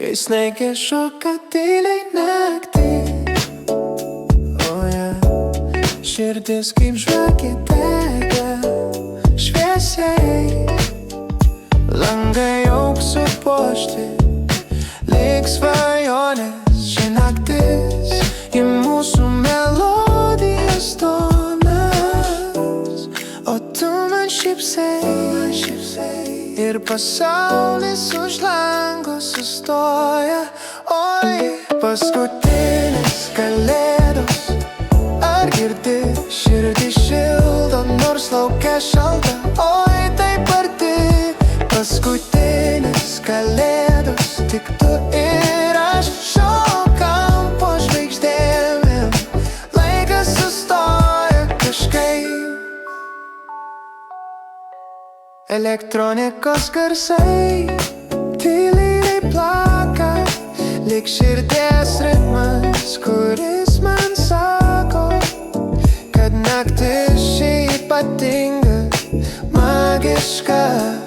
kai snaigė šoka tyliai naktį. Širdis kaip žvakė dega šviesiai, langai auksu puošti, lyg svajonės. Ši naktis į mūsų melodijas tonas, o tu man šypsai, ir pasaulis už lango sustoja. Oi, paskutinės kalėdos, ar girdi širdį šildo, nors laukia šalta. Oi, taip arti, paskutinės kalėdos, tik tu ir aš šokam po žvaigždėm. Laikas sustoja kažkaip, elektronikos garsai tyliai plaka, lyg širdies ritmas, kuris man sako, kad naktis ši ypatinga, magiška.